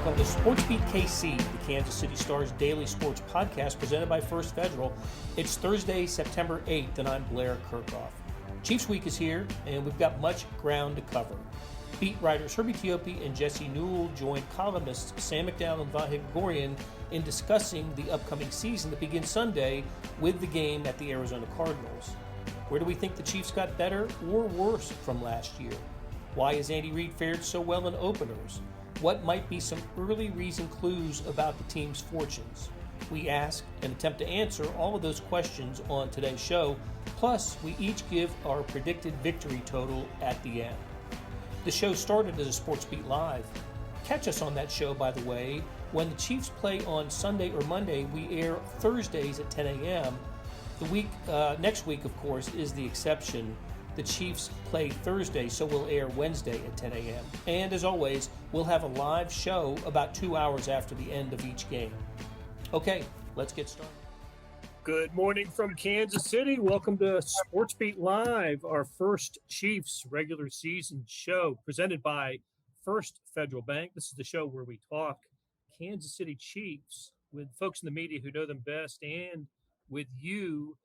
welcome to SportsBeat KC, the Kansas City Star's daily sports podcast presented by First Federal. It's Thursday, September 8th, and I'm Blair Kirchhoff. Chiefs Week is here, and we've got much ground to cover. Beat writers Herbie Teope and Jesse Newell join columnists Sam McDowell and Vahe Gregorian in discussing the upcoming season that begins Sunday with the game at the Arizona Cardinals. Where do we think the Chiefs got better or worse from last year? Why has Andy Reid fared so well in openers? What might be some early recent clues about the team's fortunes? We ask and attempt to answer all of those questions on today's show, plus we each give our predicted victory total at the end. The show started as a SportsBeat Live. Catch us on that show, by the way. When the Chiefs play on Sunday or Monday, we air Thursdays at 10 a.m. Next week, of course, is the exception. The Chiefs play Thursday, so we'll air Wednesday at 10 a.m. And as always, we'll have a live show about 2 hours after the end of each game. Okay, let's get started. Good morning from Kansas City. Welcome to SportsBeat Live, our first Chiefs regular season show presented by First Federal Bank. This is the show where we talk Kansas City Chiefs with folks in the media who know them best and with you.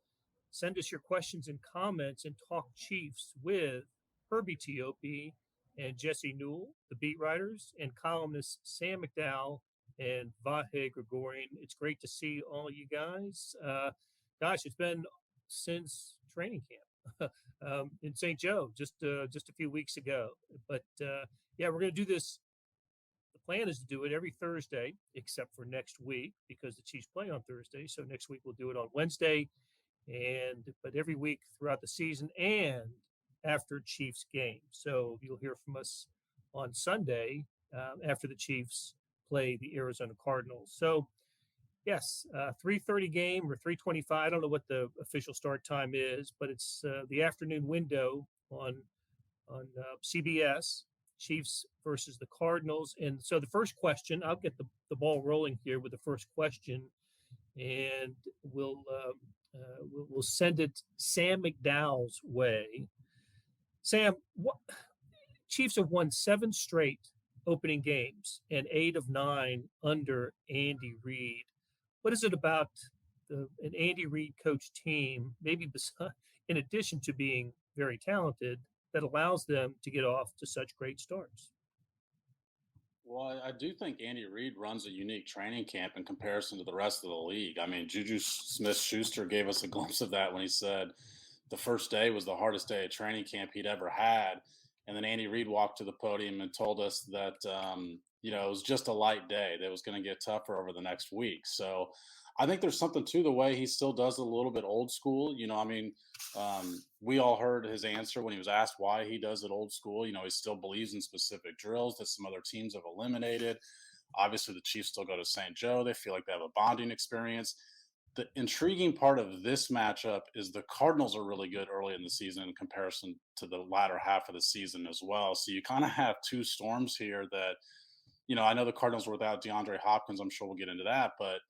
Send us your questions and comments and talk Chiefs with Herbie Teope and Jesse Newell, the beat writers, and columnists Sam McDowell and Vahe Gregorian. It's great to see all you guys. It's been since training camp in St. Joe just a few weeks ago. But we're going to do this. The plan is to do it every Thursday, except for next week because the Chiefs play on Thursday. So next week we'll do it on Wednesday. But every week throughout the season and after Chiefs game. So you'll hear from us on Sunday after the Chiefs play the Arizona Cardinals. So yes, 3:30 game or 3:25. I don't know what the official start time is, but it's the afternoon window on CBS. Chiefs versus the Cardinals. And so the first question, I'll get the ball rolling here with the first question, and we'll send it Sam McDowell's way. Sam, Chiefs have won 7 straight opening games and 8 of 9 under Andy Reid. What is it about an Andy Reid coach team, maybe in addition to being very talented, that allows them to get off to such great starts? Well, I do think Andy Reid runs a unique training camp in comparison to the rest of the league. I mean, Juju Smith-Schuster gave us a glimpse of that when he said the first day was the hardest day of training camp he'd ever had. And then Andy Reid walked to the podium and told us that, it was just a light day that was going to get tougher over the next week. So I think there's something to the way he still does it a little bit old school. We all heard his answer when he was asked why he does it old school. He still believes in specific drills that some other teams have eliminated. Obviously, the Chiefs still go to St. Joe. They feel like they have a bonding experience. The intriguing part of this matchup is the Cardinals are really good early in the season in comparison to the latter half of the season as well. So you kind of have two storms here that, I know the Cardinals were without DeAndre Hopkins. I'm sure we'll get into that, but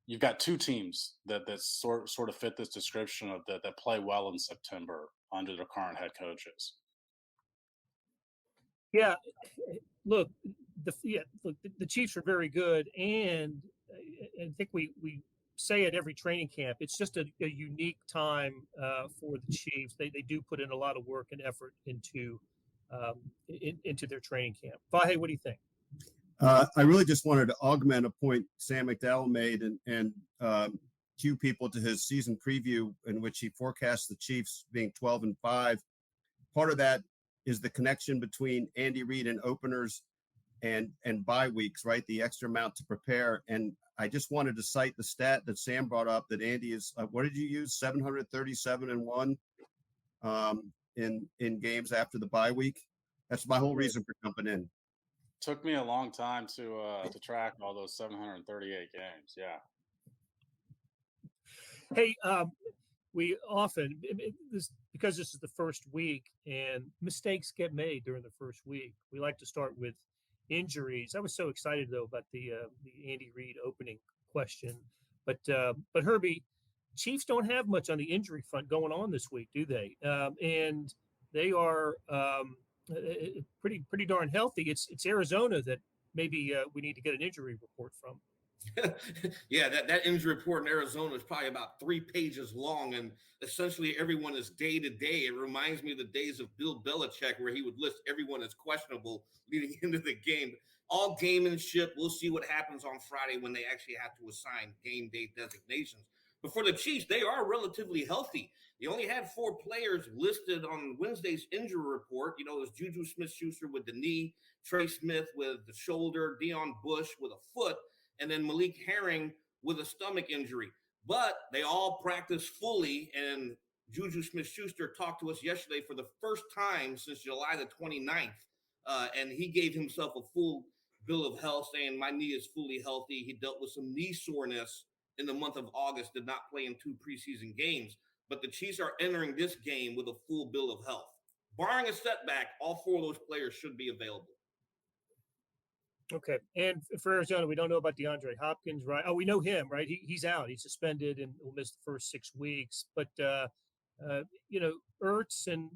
you've got two teams that sort of fit this description of that play well in September under their current head coaches. Yeah, look, the Chiefs are very good, and I think we say at every training camp, it's just a unique time for the Chiefs. They do put in a lot of work and effort into their training camp. Vahe, what do you think? I really just wanted to augment a point Sam McDowell made and cue people to his season preview in which he forecasts the Chiefs being 12-5. Part of that is the connection between Andy Reid and openers and bye weeks, right? The extra amount to prepare. And I just wanted to cite the stat that Sam brought up that Andy is, what did you use? 737-1 in games after the bye week. That's my whole reason for jumping in. Took me a long time to track all those 738 games. Yeah. Hey, we often, because this is the first week and mistakes get made during the first week, we like to start with injuries. I was so excited though about the Andy Reid opening question, but Herbie, Chiefs don't have much on the injury front going on this week, do they? And they are pretty darn healthy. It's Arizona that maybe we need to get an injury report from. Yeah, that injury report in Arizona is probably about 3 pages long, and essentially everyone is day to day. It reminds me of the days of Bill Belichick, where he would list everyone as questionable leading into the game. All gamemanship. We'll see what happens on Friday when they actually have to assign game day designations. But for the Chiefs, they are relatively healthy. They only had 4 players listed on Wednesday's injury report. You know, it was Juju Smith-Schuster with the knee, Trey Smith with the shoulder, Deion Bush with a foot, and then Malik Herring with a stomach injury. But they all practiced fully, and Juju Smith-Schuster talked to us yesterday for the first time since July the 29th, and he gave himself a full bill of health, saying, my knee is fully healthy. He dealt with some knee soreness in the month of August, did not play in 2 preseason games. But the Chiefs are entering this game with a full bill of health. Barring a setback, all 4 of those players should be available. Okay. And for Arizona, we don't know about DeAndre Hopkins, right? Oh, we know him, right? He's out. He's suspended and will miss the first 6 weeks. But, Ertz and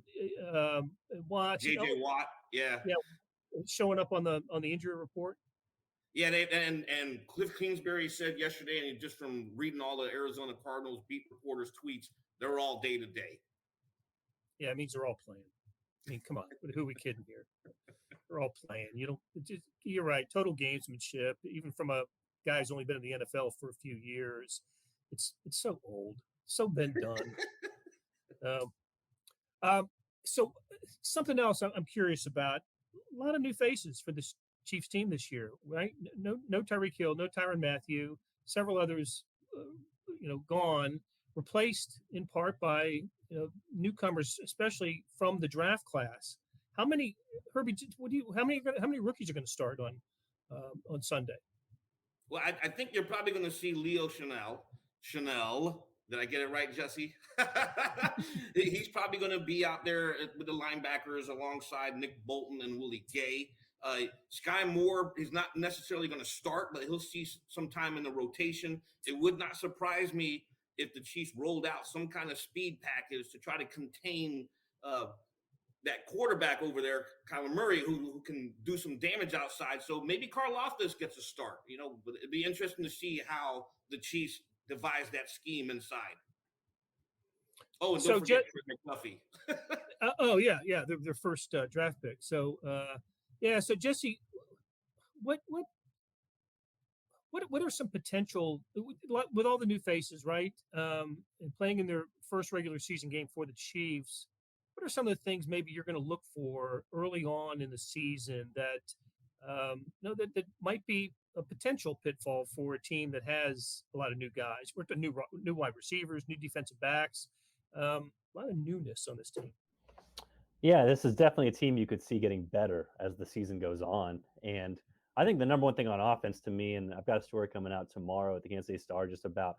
Watt. J.J. Watt, yeah. Showing up on the injury report. Yeah, and Cliff Kingsbury said yesterday, and just from reading all the Arizona Cardinals beat reporters' tweets, they're all day to day. Yeah, it means they're all playing. I mean, come on, who are we kidding here? They're all playing. You're right. Total gamesmanship, even from a guy who's only been in the NFL for a few years. It's so old, so been done. So something else I'm curious about. A lot of new faces for this Chiefs team this year, right? No Tyreek Hill, no Tyrann Mathieu, several others, gone, replaced in part by newcomers, especially from the draft class. How many, Herbie? How many rookies are going to start on Sunday? Well, I think you're probably going to see Leo Chanel. Did I get it right, Jesse? He's probably going to be out there with the linebackers alongside Nick Bolton and Willie Gay. Sky Moore is not necessarily going to start, but he'll see some time in the rotation. It would not surprise me if the Chiefs rolled out some kind of speed package to try to contain that quarterback over there, Kyler Murray, who can do some damage outside. So maybe Karlaftis gets a start. But it'd be interesting to see how the Chiefs devise that scheme inside. Oh, and don't forget Trey McDuffie. Their first draft pick. So, so Jesse, what are some potential with all the new faces, right? And playing in their first regular season game for the Chiefs. What are some of the things maybe you're going to look for early on in the season that might be a potential pitfall for a team that has a lot of new guys? We're new wide receivers, new defensive backs, a lot of newness on this team. Yeah, this is definitely a team you could see getting better as the season goes on. And I think the number one thing on offense to me, and I've got a story coming out tomorrow at the Kansas City Star just about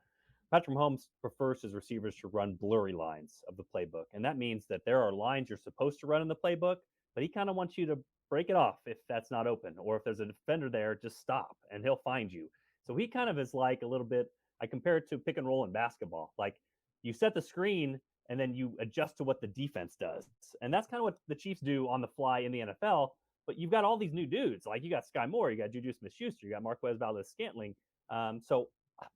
Patrick Mahomes prefers his receivers to run blurry lines of the playbook. And that means that there are lines you're supposed to run in the playbook, but he kind of wants you to break it off if that's not open, or if there's a defender there, just stop and he'll find you. So he kind of is like a little bit, I compare it to pick and roll in basketball. Like you set the screen and then you adjust to what the defense does. And that's kind of what the Chiefs do on the fly in the NFL. But you've got all these new dudes. Like you got Sky Moore, you got Juju Smith-Schuster, you got Marquez Valdes-Scantling. So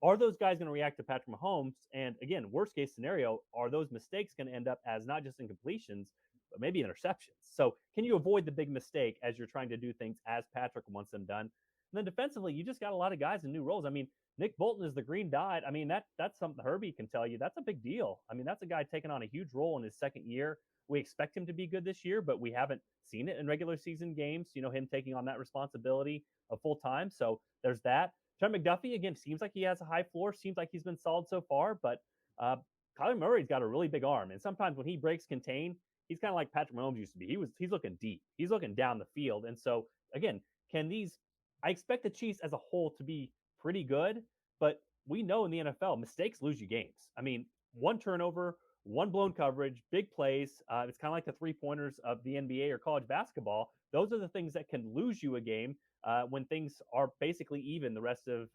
are those guys going to react to Patrick Mahomes? And again, worst case scenario, are those mistakes going to end up as not just incompletions, but maybe interceptions? So can you avoid the big mistake as you're trying to do things as Patrick wants them done? And then defensively, you just got a lot of guys in new roles. I mean, Nick Bolton is the green dot. I mean, that's something Herbie can tell you. That's a big deal. I mean, that's a guy taking on a huge role in his second year. We expect him to be good this year, but we haven't seen it in regular season games, him taking on that responsibility of full time. So there's that. Trent McDuffie, again, seems like he has a high floor, seems like he's been solid so far, but Kyler Murray's got a really big arm. And sometimes when he breaks contain, he's kind of like Patrick Mahomes used to be. He's looking deep. He's looking down the field. And so, again, I expect the Chiefs as a whole to be pretty good, but we know in the NFL, mistakes lose you games. I mean, one turnover, one blown coverage, big plays. It's kind of like the 3-pointers of the NBA or college basketball. Those are the things that can lose you a game. when things are basically even the rest of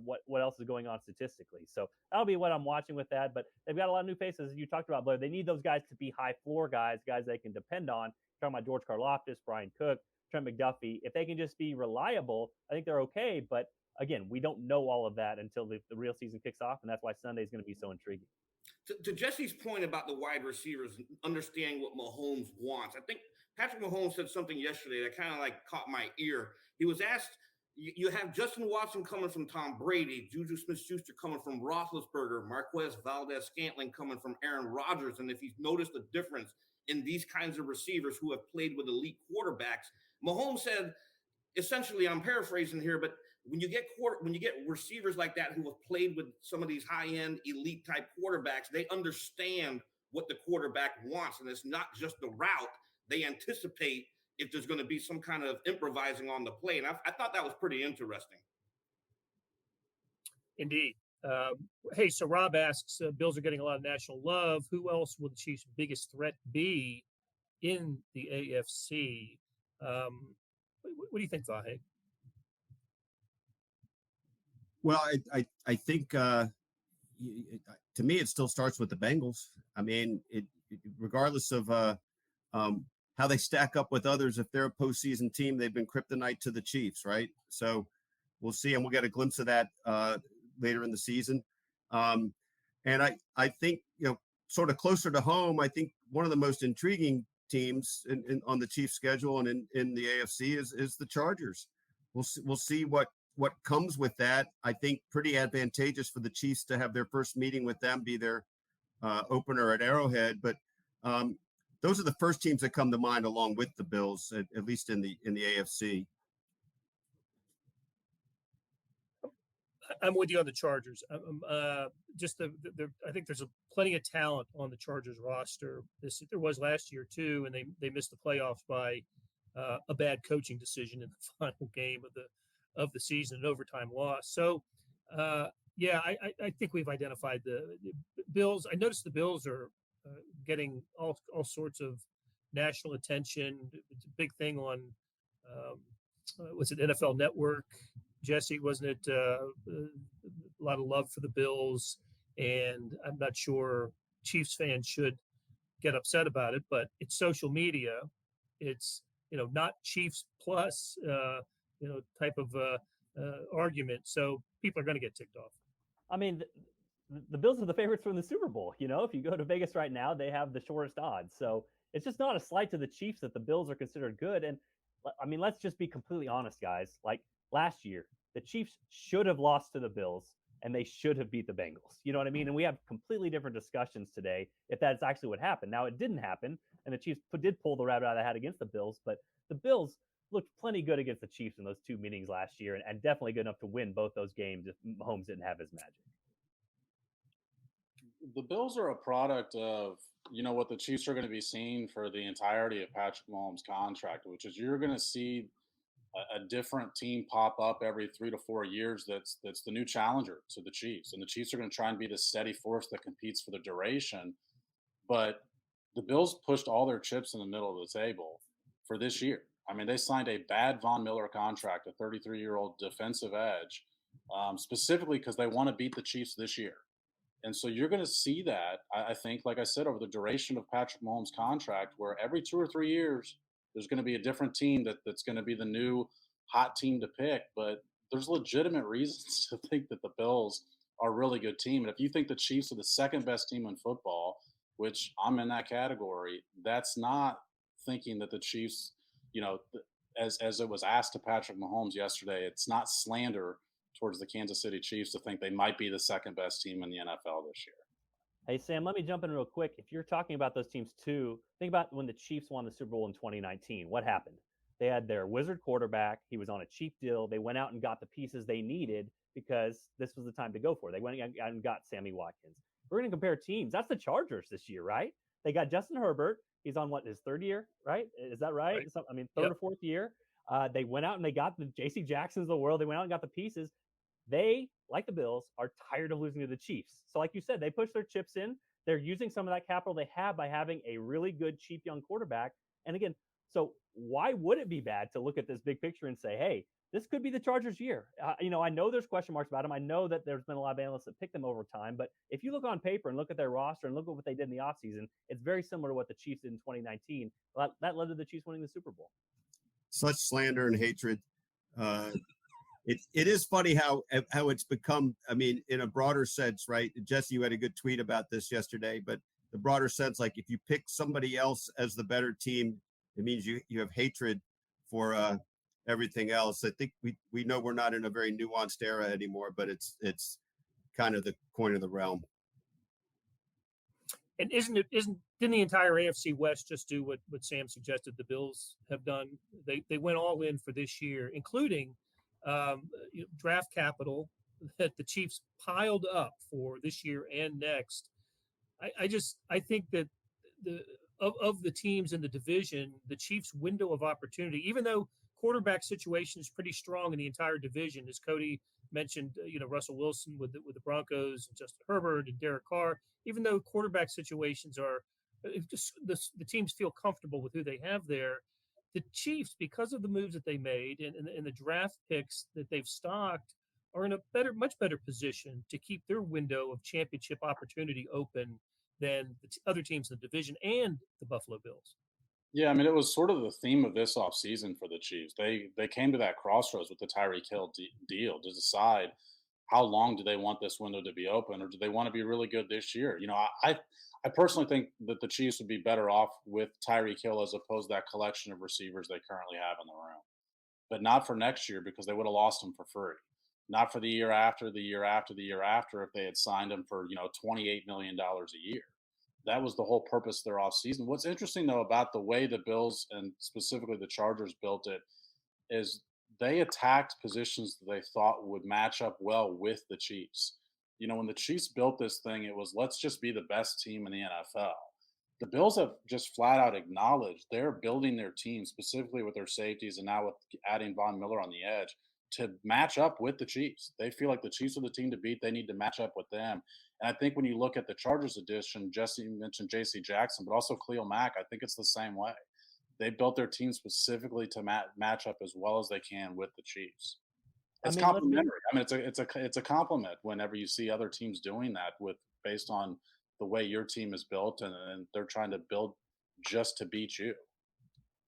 what else is going on statistically. So that'll be what I'm watching with that. But they've got a lot of new faces. You talked about, Blair. They need those guys to be high floor guys they can depend on. Talking about George Karlaftis, Brian Cook, Trent McDuffie. If they can just be reliable, I think they're okay. But again, we don't know all of that until the real season kicks off, and that's why Sunday is going to be so intriguing. To Jesse's point about the wide receivers understanding what Mahomes wants, I think Patrick Mahomes said something yesterday that kind of like caught my ear. He was asked, you have Justin Watson coming from Tom Brady, Juju Smith-Schuster coming from Roethlisberger, Marquez Valdez-Scantling coming from Aaron Rodgers, and if he's noticed a difference in these kinds of receivers who have played with elite quarterbacks. Mahomes said, essentially, I'm paraphrasing here, but when you get receivers like that who have played with some of these high-end elite type quarterbacks, they understand what the quarterback wants, and it's not just the route. They anticipate if there's going to be some kind of improvising on the play, and I thought that was pretty interesting. Indeed. Hey, so Rob asks, Bills are getting a lot of national love. Who else will the Chiefs' biggest threat be in the AFC? What do you think, Vahe? Well, I think to me it still starts with the Bengals. I mean, regardless of how they stack up with others, if they're a postseason team, they've been kryptonite to the Chiefs, right? So we'll see, and we'll get a glimpse of that later in the season. And I think, sort of closer to home, I think one of the most intriguing teams on the Chiefs schedule and in the AFC is the Chargers. We'll see what comes with that. I think pretty advantageous for the Chiefs to have their first meeting with them be their opener at Arrowhead. But those are the first teams that come to mind, along with the Bills, at least in the AFC. I'm with you on the Chargers. I think there's plenty of talent on the Chargers roster. There was last year too, and they missed the playoffs by a bad coaching decision in the final game of the season, an overtime loss. So, I think we've identified the Bills. I noticed the Bills are getting all sorts of national attention. It's a big thing on was it NFL Network? Jesse, wasn't it a lot of love for the Bills? And I'm not sure Chiefs fans should get upset about it, but it's social media. It's, not Chiefs plus, type of argument. So people are going to get ticked off. I mean, the Bills are the favorites from the Super Bowl. If you go to Vegas right now, they have the shortest odds. So it's just not a slight to the Chiefs that the Bills are considered good. And I mean, let's just be completely honest, guys. Like last year, the Chiefs should have lost to the Bills and they should have beat the Bengals. You know what I mean? And we have completely different discussions today if that's actually what happened. Now, it didn't happen, and the Chiefs did pull the rabbit out of the hat against the Bills, but the Bills looked plenty good against the Chiefs in those two meetings last year and definitely good enough to win both those games if Mahomes didn't have his magic. The Bills are a product of, what the Chiefs are going to be seeing for the entirety of Patrick Mahomes' contract, which is you're going to see a different team pop up every 3 to 4 years that's the new challenger to the Chiefs. And the Chiefs are going to try and be the steady force that competes for the duration. But the Bills pushed all their chips in the middle of the table for this year. I mean, they signed a bad Von Miller contract, a 33-year-old defensive edge, specifically because they want to beat the Chiefs this year. And so you're going to see that, I think, like I said, over the duration of Patrick Mahomes' contract, where every 2 or 3 years, there's going to be a different team that's going to be the new hot team to pick. But there's legitimate reasons to think that the Bills are a really good team. And if you think the Chiefs are the second best team in football, which I'm in that category, that's not thinking that the Chiefs, as it was asked to Patrick Mahomes yesterday, it's not slander towards the Kansas City Chiefs to think they might be the second best team in the NFL this year. Hey, Sam, let me jump in real quick. If you're talking about those teams too, think about when the Chiefs won the Super Bowl in 2019. What happened? They had their wizard quarterback. He was on a cheap deal. They went out and got the pieces they needed because this was the time to go for it. They went out and got Sammy Watkins. We're going to compare teams. That's the Chargers this year, right? They got Justin Herbert. He's on his third year, right? Is that right? Third or fourth year. They went out and they got the J.C. Jacksons of the world. They went out and got the pieces. They, like the Bills, are tired of losing to the Chiefs. So like you said, they push their chips in. They're using some of that capital they have by having a really good, cheap, young quarterback. And again, so why would it be bad to look at this big picture and say, hey, this could be the Chargers' year. I know there's question marks about them. I know that there's been a lot of analysts that pick them over time. But if you look on paper and look at their roster and look at what they did in the offseason, it's very similar to what the Chiefs did in 2019. That led to the Chiefs winning the Super Bowl. Such slander and hatred. It is funny how it's become, I mean, in a broader sense, right? Jesse, you had a good tweet about this yesterday, but the broader sense, like if you pick somebody else as the better team, it means you have hatred for everything else. I think we know we're not in a very nuanced era anymore, but it's kind of the coin of the realm. And didn't the entire AFC West just do what Sam suggested the Bills have done? They went all in for this year, including draft capital that the Chiefs piled up for this year and next. I think that of the teams in the division, the Chiefs' window of opportunity, even though quarterback situation is pretty strong in the entire division, as Cody mentioned, Russell Wilson with the Broncos and Justin Herbert and Derek Carr, even though quarterback situations are just the teams feel comfortable with who they have there. The Chiefs, because of the moves that they made and the draft picks that they've stocked, are in a much better position to keep their window of championship opportunity open than the other teams in the division and the Buffalo Bills. Yeah, I mean, it was sort of the theme of this offseason for the Chiefs. They came to that crossroads with the Tyreek Hill deal to decide how long do they want this window to be open, or do they want to be really good this year? I personally think that the Chiefs would be better off with Tyreek Hill as opposed to that collection of receivers they currently have in the room. But not for next year, because they would have lost him for free. Not for the year after, the year after, the year after, if they had signed him for, $28 million a year. That was the whole purpose of their offseason. What's interesting, though, about the way the Bills and specifically the Chargers built it is they attacked positions that they thought would match up well with the Chiefs. When the Chiefs built this thing, it was let's just be the best team in the NFL. The Bills have just flat out acknowledged they're building their team, specifically with their safeties and now with adding Von Miller on the edge, to match up with the Chiefs. They feel like the Chiefs are the team to beat. They need to match up with them. And I think when you look at the Chargers edition, Jesse mentioned J.C. Jackson, but also Khalil Mack, I think it's the same way. They built their team specifically to match up as well as they can with the Chiefs. It's complimentary. I mean, it's a compliment whenever you see other teams doing that based on the way your team is built, and they're trying to build just to beat you.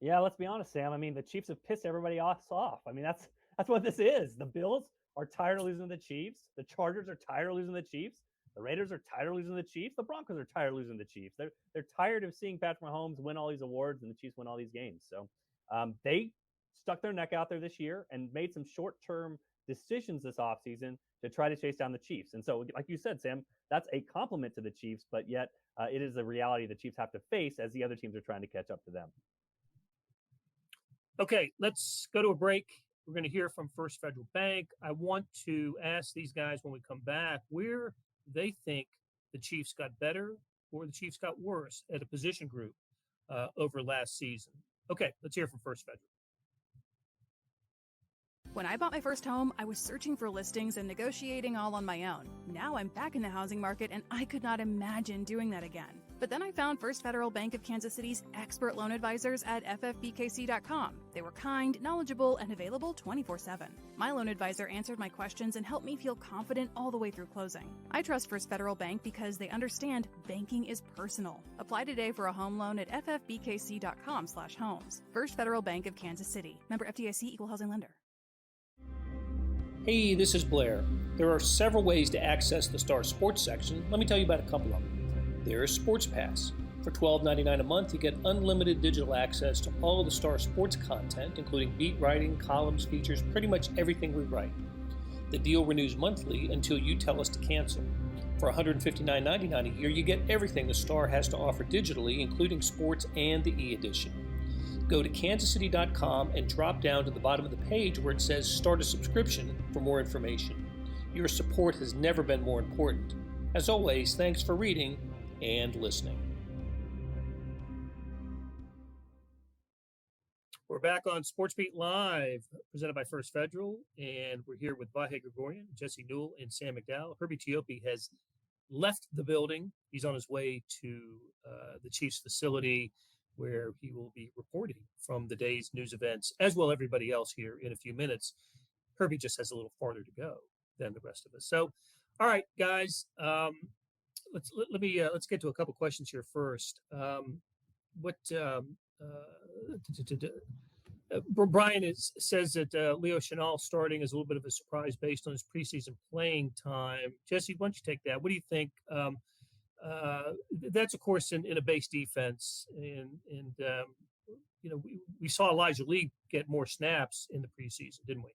Yeah, let's be honest, Sam. I mean, the Chiefs have pissed everybody off. I mean, that's what this is. The Bills are tired of losing to the Chiefs. The Chargers are tired of losing to the Chiefs. The Raiders are tired of losing to the Chiefs. The Broncos are tired of losing to the Chiefs. They're tired of seeing Patrick Mahomes win all these awards and the Chiefs win all these games. So they stuck their neck out there this year and made some short-term decisions this offseason to try to chase down the Chiefs. And so, like you said, Sam, that's a compliment to the Chiefs, but yet it is a reality the Chiefs have to face as the other teams are trying to catch up to them. Okay, let's go to a break. We're going to hear from First Federal Bank. I want to ask these guys when we come back where they think the Chiefs got better or the Chiefs got worse at a position group over last season. Okay, let's hear from First Federal. When I bought my first home, I was searching for listings and negotiating all on my own. Now I'm back in the housing market and I could not imagine doing that again. But then I found First Federal Bank of Kansas City's expert loan advisors at ffbkc.com. They were kind, knowledgeable, and available 24/7. My loan advisor answered my questions and helped me feel confident all the way through closing. I trust First Federal Bank because they understand banking is personal. Apply today for a home loan at ffbkc.com/homes. First Federal Bank of Kansas City. Member FDIC, Equal Housing Lender. Hey, this is Blair. There are several ways to access the Star Sports section. Let me tell you about a couple of them. There is Sports Pass. For $12.99 a month, you get unlimited digital access to all of the Star Sports content, including beat writing, columns, features, pretty much everything we write. The deal renews monthly until you tell us to cancel. For $159.99 a year, you get everything the Star has to offer digitally, including sports and the e-edition. Go to kansascity.com and drop down to the bottom of the page where it says Start a Subscription for more information. Your support has never been more important. As always, thanks for reading and listening. We're back on SportsBeat Live, presented by First Federal, and we're here with Vahe Gregorian, Jesse Newell, and Sam McDowell. Herbie Teope has left the building. He's on his way to the Chiefs facility, where he will be reporting from the day's news events, as well everybody else here in a few minutes. Herbie just has a little farther to go than the rest of us. So, all right, guys, let's get to a couple questions here first. Brian says that Leo Chenal starting is a little bit of a surprise based on his preseason playing time. Jesse, why don't you take that? What do you think? That's of course in a base defense, and we saw Elijah Lee get more snaps in the preseason, didn't we?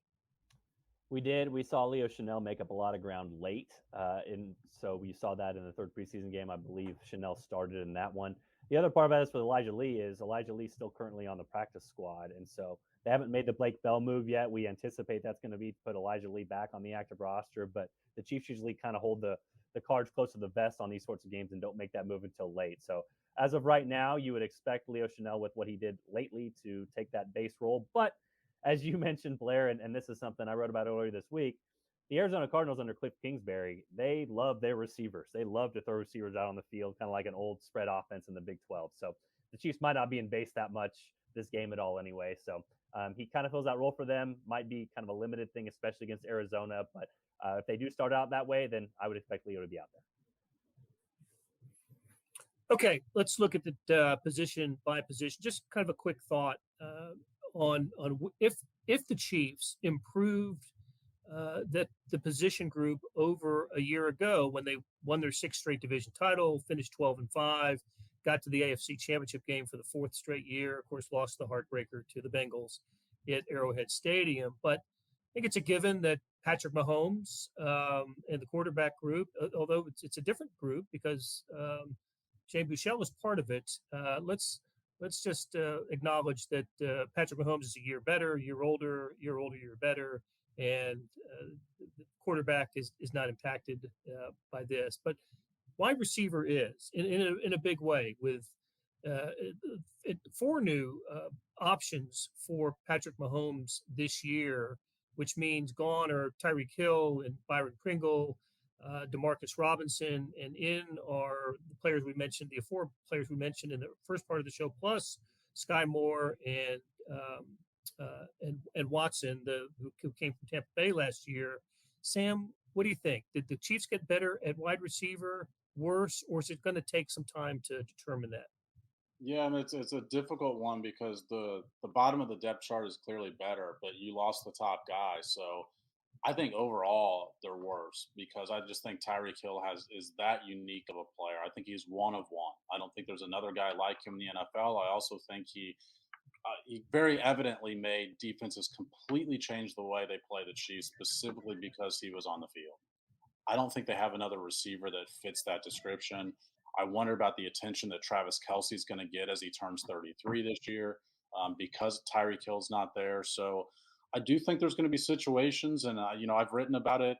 We did. We saw Leo Chenal make up a lot of ground late, and so we saw that in the third preseason game. I believe Chenal started in that one. The other part about this with Elijah Lee is Elijah Lee's still currently on the practice squad, and so they haven't made the Blake Bell move yet. We anticipate that's going to be to put Elijah Lee back on the active roster, but the Chiefs usually kind of hold the cards close to the vest on these sorts of games and don't make that move until late. So as of right now, you would expect Leo Chenal with what he did lately to take that base role, but as you mentioned, Blair, and this is something I wrote about earlier this week, the Arizona Cardinals under Cliff Kingsbury, they love their receivers. They love to throw receivers out on the field, kind of like an old spread offense in the Big 12. So the Chiefs might not be in base that much this game at all anyway. So he kind of fills that role for them. Might be kind of a limited thing, especially against Arizona. But if they do start out that way, then I would expect Leo to be out there. Okay, let's look at the position by position. Just kind of a quick thought on if the Chiefs improved that the position group over a year ago when they won their 6th straight division title, finished 12-5, got to the AFC Championship game for the 4th straight year. Of course, lost the heartbreaker to the Bengals at Arrowhead Stadium. But I think it's a given that Patrick Mahomes and the quarterback group, although it's a different group because Jay Buechele was part of it. Let's just acknowledge that Patrick Mahomes is a year better, year older, year better, and the quarterback is not impacted by this. But wide receiver is in a big way with 4 new options for Patrick Mahomes this year, which means gone are Tyreek Hill and Byron Pringle, Demarcus Robinson, and in are the players we mentioned, the 4 players we mentioned in the first part of the show, plus Sky Moore and Watson, who came from Tampa Bay last year. Sam, what do you think? Did the Chiefs get better at wide receiver, worse, or is it going to take some time to determine that? Yeah, and it's a difficult one because the bottom of the depth chart is clearly better, but you lost the top guy. So I think overall they're worse because I just think Tyreek Hill is that unique of a player. I think he's one of one. I don't think there's another guy like him in the NFL. I also think he very evidently made defenses completely change the way they play the Chiefs, specifically because he was on the field. I don't think they have another receiver that fits that description. I wonder about the attention that Travis Kelce is going to get as he turns 33 this year because Tyreek Hill's not there. So I do think there's going to be situations, and I've written about it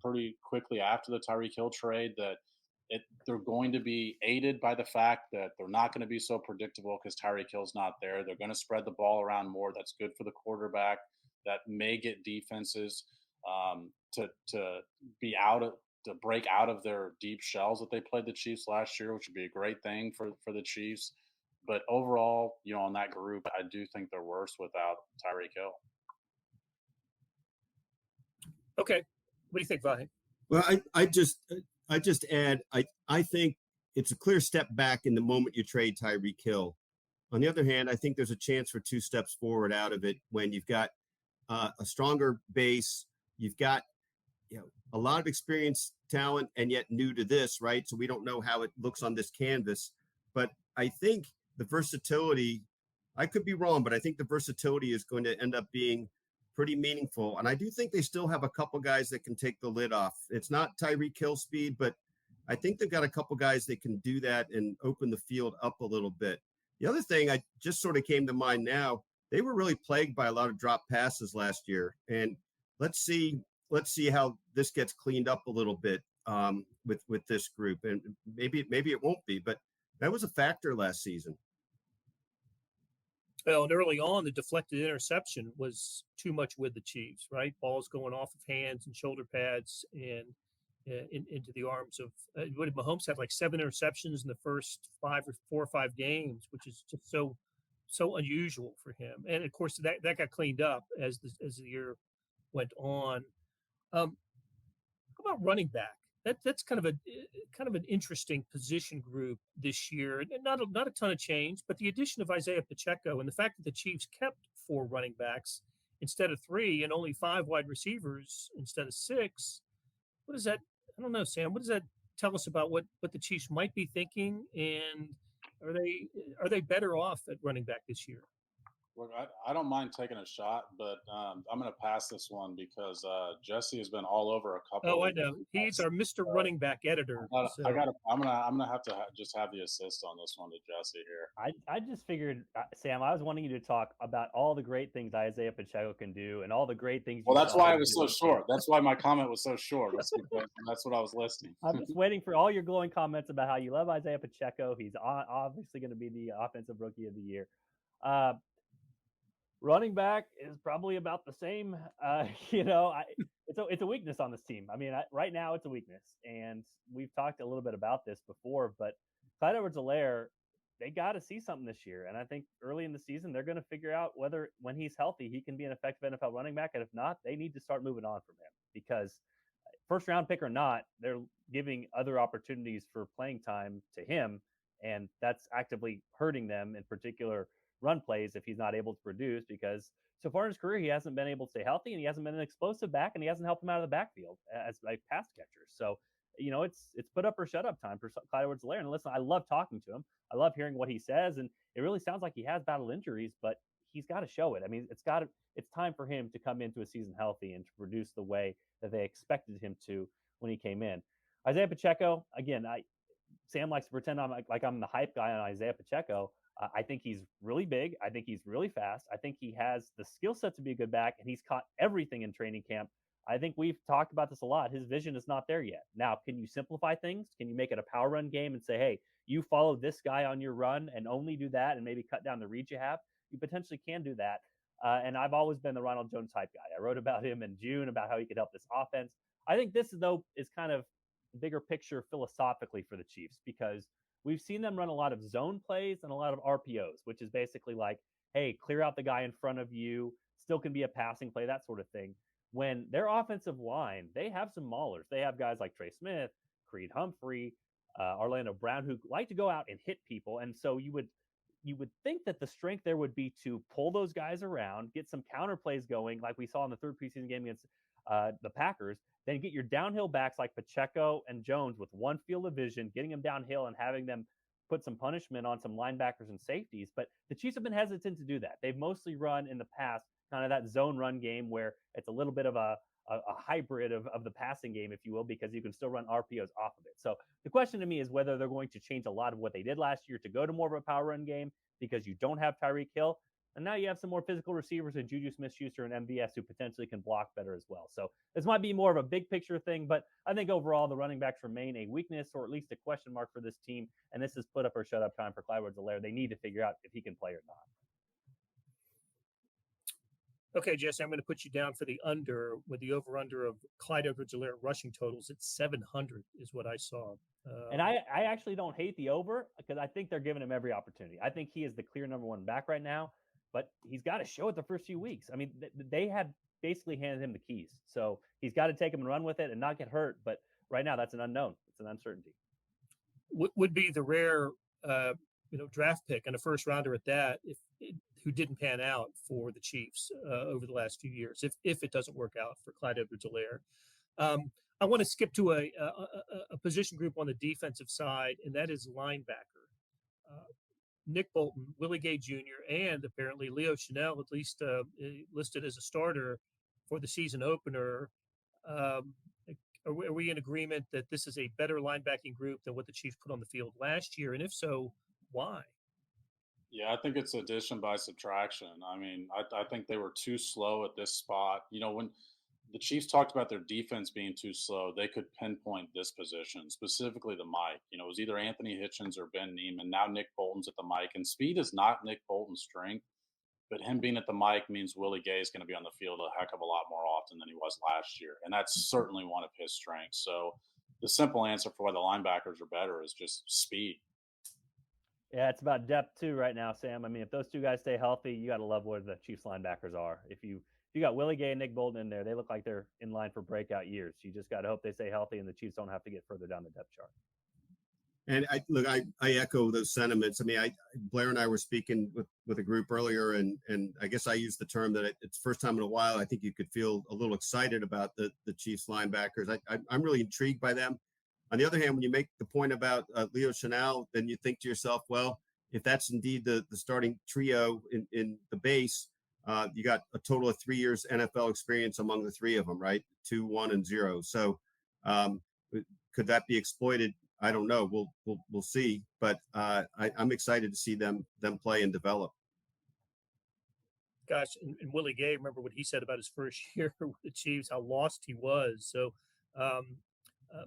pretty quickly after the Tyreek Hill trade that they're going to be aided by the fact that they're not going to be so predictable because Tyreek Hill's not there. They're going to spread the ball around more. That's good for the quarterback. That may get defenses to break out of their deep shells that they played the Chiefs last year, which would be a great thing for the Chiefs. But overall, on that group, I do think they're worse without Tyreek Hill. Okay. What do you think, Vahe? Well, I just add, I think it's a clear step back in the moment you trade Tyreek Hill. On the other hand, I think there's a chance for 2 steps forward out of it when you've got a stronger base, you've got a lot of experienced talent and yet new to this, right? So we don't know how it looks on this canvas. But I think the versatility, I could be wrong, but I think the versatility is going to end up being pretty meaningful. And I do think they still have a couple guys that can take the lid off. It's not Tyreek Hill speed, but I think they've got a couple guys that can do that and open the field up a little bit. The other thing I just sort of came to mind now, they were really plagued by a lot of drop passes last year. And let's see how this gets cleaned up a little bit with this group. And maybe it won't be, but that was a factor last season. Well, and early on, the deflected interception was too much with the Chiefs, right? Balls going off of hands and shoulder pads and into the arms of what did Mahomes have, like 7 interceptions in the first 4 or 5 games, which is just so unusual for him. And of course, that got cleaned up as the year went on. How about running back? That's kind of an interesting position group this year. And not a ton of change, but the addition of Isaiah Pacheco and the fact that the Chiefs kept 4 running backs instead of 3 and only 5 wide receivers instead of 6. What does that? I don't know, Sam. What does that tell us about what the Chiefs might be thinking? And are they better off at running back this year? Look, I don't mind taking a shot, but I'm going to pass this one because Jesse has been all over a couple. Oh, I know. He's our Mr. Running Back editor. I'm gonna have to just have the assist on this one to Jesse here. I just figured, Sam, I was wanting you to talk about all the great things Isaiah Pacheco can do and all the great things. Well, that's why it was so short. That's why my comment was so short. That's what I was listening. I'm just waiting for all your glowing comments about how you love Isaiah Pacheco. He's obviously going to be the offensive rookie of the year. Running back is probably about the same. It's a weakness on this team. I mean, right now it's a weakness, and we've talked a little bit about this before. But Clyde Edwards-Helaire, they got to see something this year, and I think early in the season they're going to figure out whether, when he's healthy, he can be an effective NFL running back, and if not, they need to start moving on from him because first round pick or not, they're giving other opportunities for playing time to him, and that's actively hurting them, in particular run plays, if he's not able to produce, because so far in his career he hasn't been able to stay healthy, and he hasn't been an explosive back, and he hasn't helped him out of the backfield as a pass catcher. So it's put up or shut up time for Clyde Edwards-Helaire. And listen, I love talking to him, I love hearing what he says, and it really sounds like he has battled injuries, but he's got to show it. I mean, it's time for him to come into a season healthy and to produce the way that they expected him to when he came in. Isaiah Pacheco, again, Sam likes to pretend I'm like I'm the hype guy on Isaiah Pacheco. I think he's really big. I think he's really fast. I think he has the skill set to be a good back, and he's caught everything in training camp. I think we've talked about this a lot. His vision is not there yet. Now, can you simplify things? Can you make it a power run game and say, hey, you follow this guy on your run and only do that and maybe cut down the reads you have? You potentially can do that. And I've always been the Ronald Jones type guy. I wrote about him in June about how he could help this offense. I think this, though, is kind of bigger picture philosophically for the Chiefs, because we've seen them run a lot of zone plays and a lot of RPOs, which is basically like, hey, clear out the guy in front of you, still can be a passing play, that sort of thing. When their offensive line, they have some maulers. They have guys like Trey Smith, Creed Humphrey, Orlando Brown, who like to go out and hit people. And so you would think that the strength there would be to pull those guys around, get some counter plays going, like we saw in the third preseason game against the Packers, then get your downhill backs like Pacheco and Jones with one field of vision, getting them downhill and having them put some punishment on some linebackers and safeties. But the Chiefs have been hesitant to do that. They've mostly run in the past kind of that zone run game where it's a little bit of a hybrid of the passing game, if you will, because you can still run RPOs off of it. So the question to me is whether they're going to change a lot of what they did last year to go to more of a power run game because you don't have Tyreek Hill. And now you have some more physical receivers in Juju Smith-Schuster and MVS who potentially can block better as well. So this might be more of a big picture thing, but I think overall the running backs remain a weakness or at least a question mark for this team. And this is put up or shut up time for Clyde Edwards-Helaire. They need to figure out if he can play or not. Okay, Jesse, I'm going to put you down for the under with the over-under of Clyde Edwards-Helaire rushing totals at 700 is what I saw. And I actually don't hate the over because I think they're giving him every opportunity. I think he is the clear number one back right now. But he's got to show it the first few weeks. I mean, they had basically handed him the keys. So he's got to take them and run with it and not get hurt. But right now, that's an unknown. It's an uncertainty. Would be the rare, draft pick and a first rounder at that, who didn't pan out for the Chiefs over the last few years, if it doesn't work out for Clyde Edwards-Helaire. I want to skip to a position group on the defensive side, and that is linebacker. Nick Bolton, Willie Gay Jr., and apparently Leo Chenal, at least listed as a starter for the season opener. Are we in agreement that this is a better linebacking group than what the Chiefs put on the field last year? And if so, why? Yeah, I think it's addition by subtraction. I mean, I think they were too slow at this spot. When the Chiefs talked about their defense being too slow, they could pinpoint this position, specifically the Mike. It was either Anthony Hitchens or Ben Neiman. Now Nick Bolton's at the Mike, and speed is not Nick Bolton's strength, but him being at the Mike means Willie Gay is going to be on the field a heck of a lot more often than he was last year, and that's certainly one of his strengths. So the simple answer for why the linebackers are better is just speed. Yeah, it's about depth too right now, Sam. I mean, if those two guys stay healthy, you got to love where the Chiefs linebackers are. If you you got Willie Gay and Nick Bolton in there, they look like they're in line for breakout years. You just got to hope they stay healthy and the Chiefs don't have to get further down the depth chart. And I echo those sentiments. I mean, Blair and I were speaking with a group earlier, and I guess I used the term that it's the first time in a while I think you could feel a little excited about the Chiefs linebackers. I'm really intrigued by them. On the other hand, when you make the point about Leo Chenal, then you think to yourself, well, if that's indeed the starting trio in the base, you got a total of 3 years NFL experience among the three of them, right? 2, 1, and 0. So could that be exploited? I don't know. We'll see. But I'm excited to see them play and develop. Gosh, and Willie Gay, remember what he said about his first year with the Chiefs, how lost he was. So,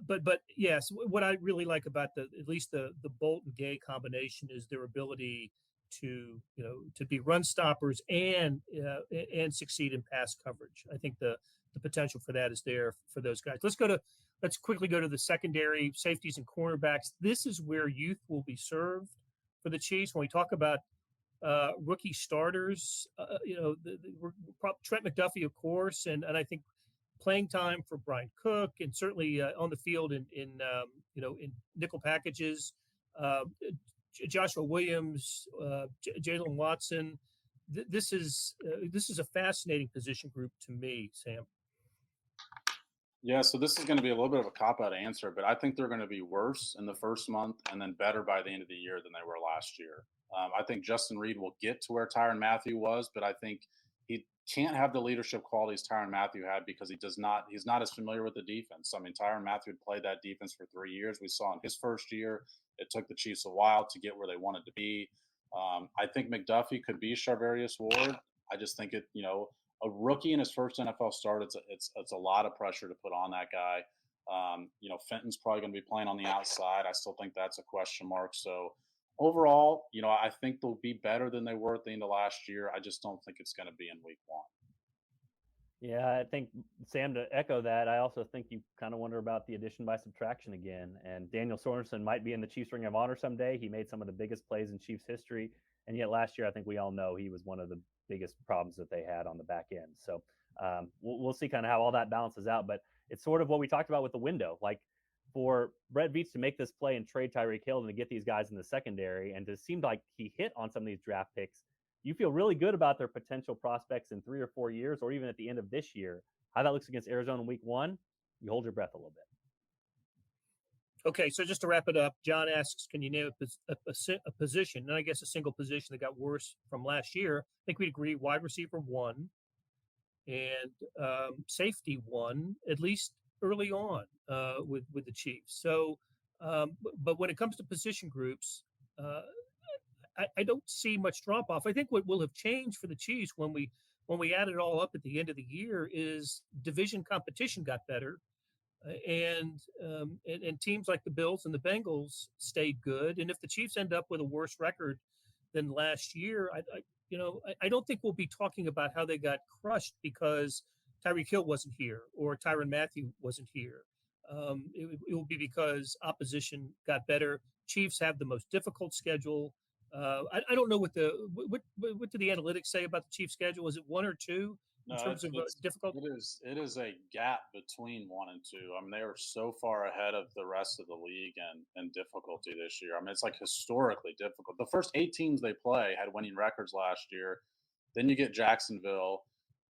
but yes, what I really like about at least the Bolton Gay combination is their ability to be run stoppers and succeed in pass coverage. I think the potential for that is there for those guys. Let's quickly go to the secondary, safeties and cornerbacks. This is where youth will be served for the Chiefs. When we talk about rookie starters, Trent McDuffie, of course, and I think playing time for Brian Cook, and certainly on the field in nickel packages, Joshua Williams, Jalen Watson. This is a fascinating position group to me, Sam. Yeah, so this is going to be a little bit of a cop-out answer, but I think they're going to be worse in the first month and then better by the end of the year than they were last year. I think Justin Reid will get to where Tyrann Mathieu was, but I think he can't have the leadership qualities Tyrann Mathieu had because he's not as familiar with the defense. I mean, Tyrann Mathieu had played that defense for 3 years. We saw in his first year, it took the Chiefs a while to get where they wanted to be. I think McDuffie could be Charvarius Ward. I just think a rookie in his first NFL start, it's a lot of pressure to put on that guy. Fenton's probably going to be playing on the outside. I still think that's a question mark. So overall, I think they'll be better than they were at the end of last year. I just don't think it's going to be in week 1. Yeah, I think, Sam, to echo that, I also think you kind of wonder about the addition by subtraction again. And Daniel Sorensen might be in the Chiefs Ring of Honor someday. He made some of the biggest plays in Chiefs history. And yet last year, I think we all know he was one of the biggest problems that they had on the back end. So we'll see kind of how all that balances out. But it's sort of what we talked about with the window. Like for Brett Veach to make this play and trade Tyreek Hill and to get these guys in the secondary, and to seem like he hit on some of these draft picks, you feel really good about their potential prospects in 3 or 4 years, or even at the end of this year. How that looks against Arizona in week 1, you hold your breath a little bit. Okay, so just to wrap it up, John asks, can you name a position, and I guess a single position that got worse from last year? I think we'd agree wide receiver 1 and safety 1, at least early on with the Chiefs. So, but when it comes to position groups, I don't see much drop off. I think what will have changed for the Chiefs when we add it all up at the end of the year is division competition got better. And teams like the Bills and the Bengals stayed good. And if the Chiefs end up with a worse record than last year, I don't think we'll be talking about how they got crushed because Tyreek Hill wasn't here or Tyrann Mathieu wasn't here. It will be because opposition got better. Chiefs have the most difficult schedule. I don't know what do the analytics say about the Chiefs schedule? Is it 1 or 2? In terms of difficulty? It is a gap between 1 and 2. I mean, they are so far ahead of the rest of the league and difficulty this year. I mean, it's like historically difficult. The first 8 teams they play had winning records last year. Then you get Jacksonville.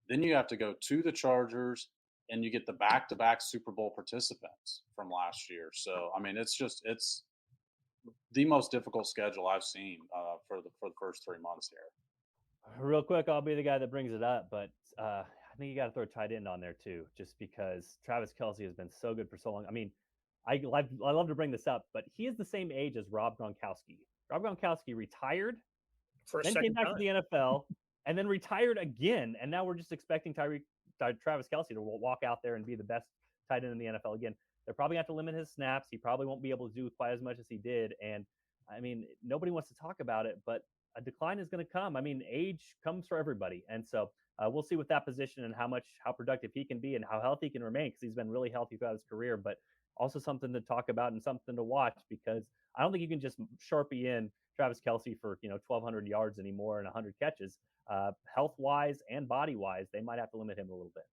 Then you have to go to the Chargers, and you get the back-to-back Super Bowl participants from last year. So, I mean, it's the most difficult schedule I've seen for the first 3 months here. Real quick, I'll be the guy that brings it up, but I think you got to throw a tight end on there too, just because Travis Kelce has been so good for so long. I mean, I love to bring this up, but he is the same age as Rob Gronkowski. Rob Gronkowski retired, then came back to the NFL, and then retired again, and now we're just expecting Travis Kelce to walk out there and be the best tight end in the NFL again. They're probably going to have to limit his snaps. He probably won't be able to do quite as much as he did, and I mean, nobody wants to talk about it, but a decline is going to come. I mean, age comes for everybody. And so we'll see with that position and how productive he can be and how healthy he can remain, because he's been really healthy throughout his career, but also something to talk about and something to watch, because I don't think you can just Sharpie in Travis Kelce for 1,200 yards anymore and 100 catches. Health-wise and body-wise, they might have to limit him a little bit.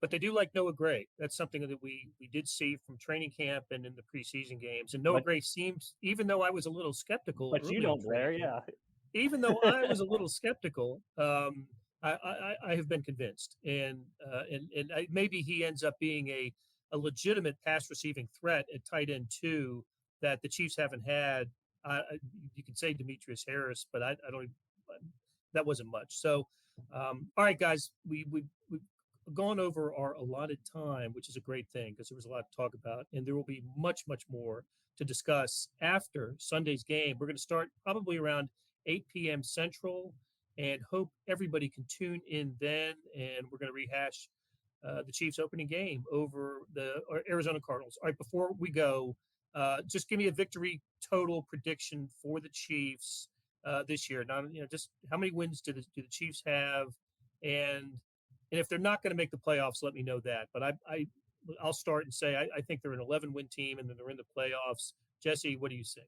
But they do like Noah Gray. That's something that we did see from training camp and in the preseason games. And Noah Gray seems, even though I was a little skeptical. But you don't, Blair, yeah. Even though I was a little skeptical, I have been convinced. And maybe he ends up being a legitimate pass receiving threat at tight end 2 that the Chiefs haven't had. You could say Demetrius Harris, but I don't. That wasn't much. So, all right, guys, we've gone over our allotted time, which is a great thing because there was a lot to talk about, and there will be much more to discuss after Sunday's game. We're going to start probably around 8 p.m. Central, and hope everybody can tune in then. And we're going to rehash the Chiefs' opening game over the Arizona Cardinals. All right, before we go, just give me a victory total prediction for the Chiefs this year. Now, just how many wins do the Chiefs have, and if they're not going to make the playoffs, let me know that. But I'll start and say I think they're an 11-win team, and then they're in the playoffs. Jesse, what do you think?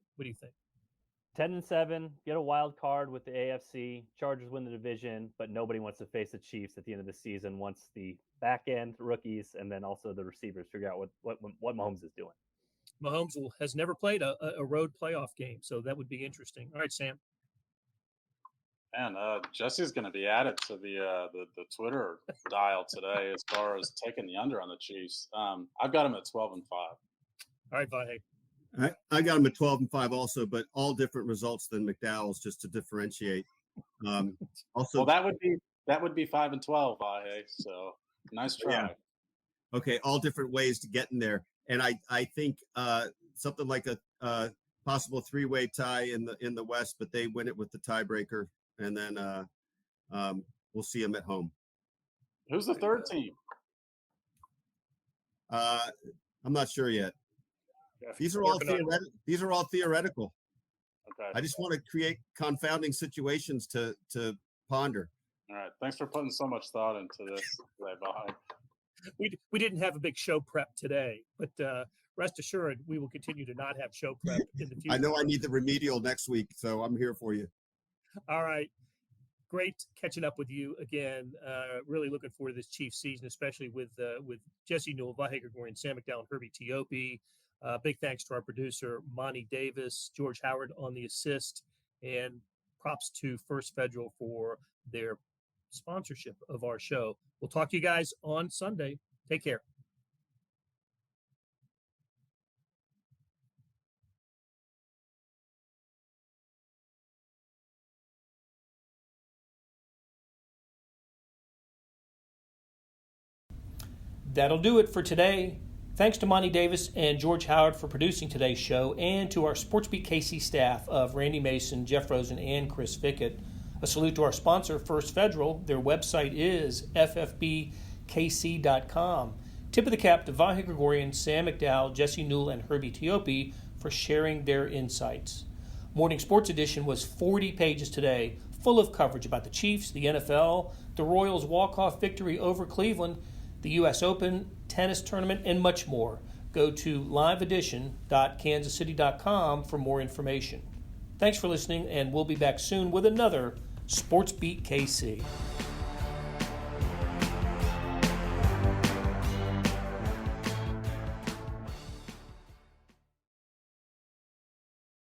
10-7, get a wild card with the AFC. Chargers win the division, but nobody wants to face the Chiefs at the end of the season once the back end rookies and then also the receivers figure out what Mahomes is doing. Mahomes has never played a road playoff game, so that would be interesting. All right, Sam. And Jesse's going to be added to the Twitter dial today as far as taking the under on the Chiefs. I've got him at 12-5. All right, Vahe. I got him at 12-5 also, but all different results than McDowell's just to differentiate. Also, well, that would be 5-12, Vahe. So nice try. Yeah. Okay, all different ways to get in there, and I think something like a possible 3-way tie in the West, but they win it with the tiebreaker, and then we'll see them at home. Who's the third team? I'm not sure yet. Yeah, These are all theoretical. Okay. I just want to create confounding situations to ponder. All right. Thanks for putting so much thought into this today, Vahe. We didn't have a big show prep today, but rest assured we will continue to not have show prep in the future. I know I need the remedial next week, so I'm here for you. All right. Great catching up with you again. Really looking forward to this Chiefs season, especially with Jesse Newell, Vahe Gregorian, Sam McDowell, and Herbie Teope. Big thanks to our producer, Monty Davis, George Howard on the assist, and props to First Federal for their sponsorship of our show. We'll talk to you guys on Sunday. Take care. That'll do it for today. Thanks to Monty Davis and George Howard for producing today's show, and to our SportsBeat KC staff of Randy Mason, Jeff Rosen, and Chris Fickett. A salute to our sponsor, First Federal. Their website is ffbkc.com. Tip of the cap to Vahe Gregorian, Sam McDowell, Jesse Newell, and Herbie Teope for sharing their insights. Morning Sports Edition was 40 pages today, full of coverage about the Chiefs, the NFL, the Royals' walk-off victory over Cleveland, the U.S. Open, tennis tournament, and much more. Go to liveedition.kansascity.com for more information. Thanks for listening, and we'll be back soon with another SportsBeat KC.